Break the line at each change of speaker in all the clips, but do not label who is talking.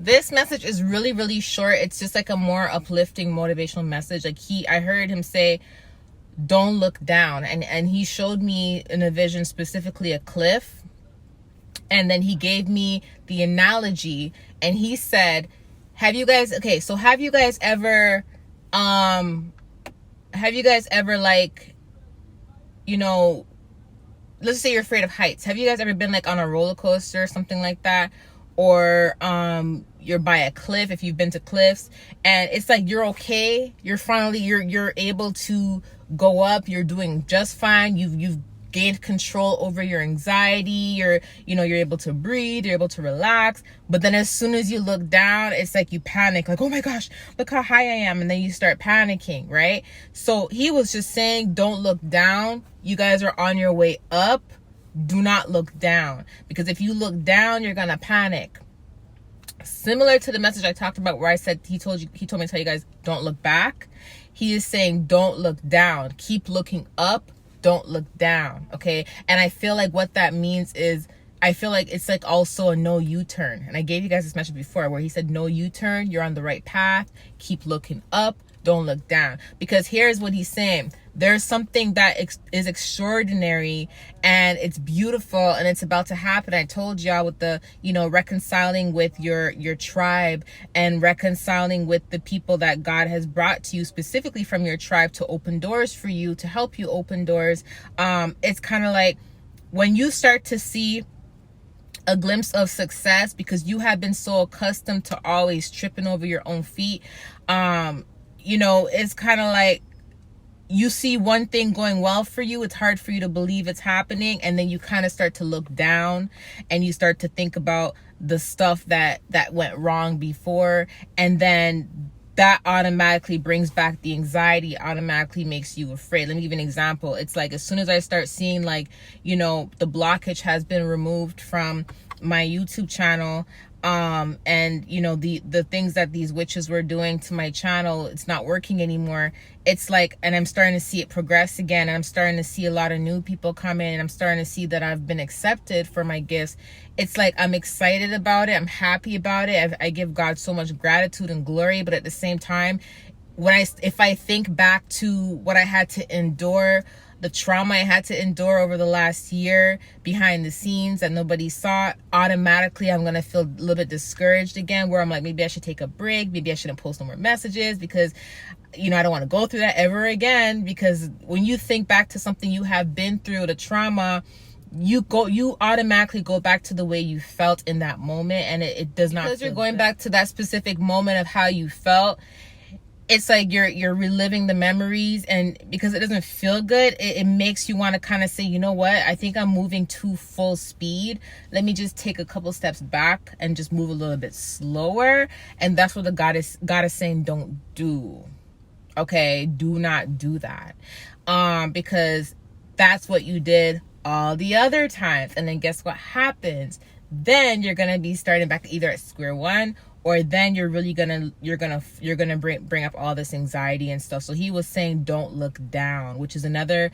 this message is really, really short. It's just like a more uplifting, motivational message. Like I heard him say, don't look down. And he showed me in a vision, specifically a cliff. And then he gave me the analogy, and he said, have you guys ever, like, you know, let's say you're afraid of heights. Have you guys ever been like on a roller coaster or something like that? Or you're by a cliff, if you've been to cliffs, and it's like you're okay. You're able to go up. You're doing just fine. You've gained control over your anxiety. You're able to breathe. You're able to relax. But then as soon as you look down, it's like you panic, like, oh my gosh, look how high I am. And then you start panicking, right? So he was just saying, don't look down. You guys are on your way up. Do not look down, because if you look down, you're gonna panic. Similar to the message I talked about where I said he told me to tell you guys don't look back. He is saying don't look down. Keep looking up. Don't look down. Okay. And I feel like what that means is, I feel like it's like also a no U-turn. And I gave you guys this message before where he said no U-turn. You're on the right path. Keep looking up. Don't look down. Because here's what he's saying. There's something that is extraordinary, and it's beautiful, and it's about to happen. I told y'all with the, reconciling with your tribe, and reconciling with the people that God has brought to you specifically from your tribe to open doors for you, to help you open doors. It's kind of like when you start to see a glimpse of success, because you have been so accustomed to always tripping over your own feet. It's kind of like, you see one thing going well for you, it's hard for you to believe it's happening, and then you kind of start to look down, and you start to think about the stuff that went wrong before, and then that automatically brings back the anxiety, automatically makes you afraid. Let me give you an example. It's like, as soon as I start seeing, like, the blockage has been removed from my YouTube channel, and the things that these witches were doing to my channel, it's not working anymore. It's like, and I'm starting to see it progress again, and I'm starting to see a lot of new people come in, and I'm starting to see that I've been accepted for my gifts. It's like, I'm excited about it. I'm happy about it. I give God so much gratitude and glory. But at the same time, if I think back to what I had to endure, the trauma I had to endure over the last year behind the scenes that nobody saw, automatically I'm going to feel a little bit discouraged again, where I'm like, maybe I should take a break. Maybe I shouldn't post no more messages, because, I don't want to go through that ever again. Because when you think back to something you have been through, the trauma, you automatically go back to the way you felt in that moment. And it does not, because you're going back to that specific moment of how you felt. It's like you're reliving the memories, and because it doesn't feel good, it makes you want to kind of say, you know what, I think I'm moving too full speed. Let me just take a couple steps back and just move a little bit slower. And that's what the God is saying, don't do. Okay, do not do that. Because that's what you did all the other times. And then guess what happens? Then you're gonna be starting back either at square one, or then you're gonna bring up all this anxiety and stuff. So he was saying don't look down, which is another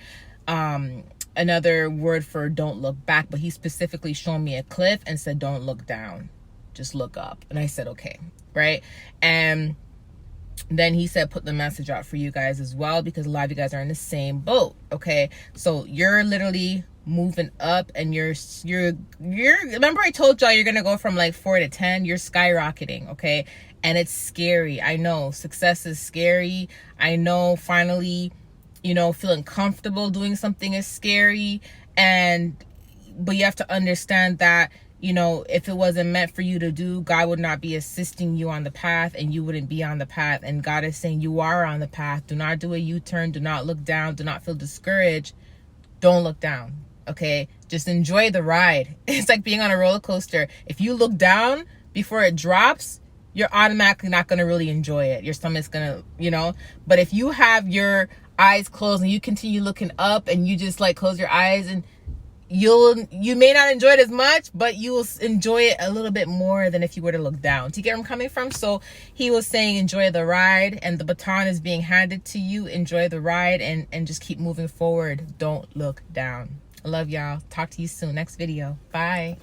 word for don't look back. But he specifically showed me a cliff and said don't look down, just look up. And I said okay, right? And then he said put the message out for you guys as well, because a lot of you guys are in the same boat. Okay, so you're literally moving up, and you're remember I told y'all you're gonna go from like 4 to 10. You're skyrocketing. Okay, and it's scary. I know success is scary. I know finally feeling comfortable doing something is scary, but you have to understand that if it wasn't meant for you to do, God would not be assisting you on the path, and you wouldn't be on the path. And God is saying you are on the path. Do not do a U-turn. Do not look down. Do not feel discouraged. Don't look down. Okay, just enjoy the ride. It's like being on a roller coaster. If you look down before it drops, you're automatically not going to really enjoy it. Your stomach's going to, but if you have your eyes closed and you continue looking up, and you just like close your eyes, and you may not enjoy it as much, but you will enjoy it a little bit more than if you were to look down. Do you get where I'm coming from? So he was saying enjoy the ride, and the baton is being handed to you. Enjoy the ride, and just keep moving forward. Don't look down. I love y'all. Talk to you soon. Next video. Bye.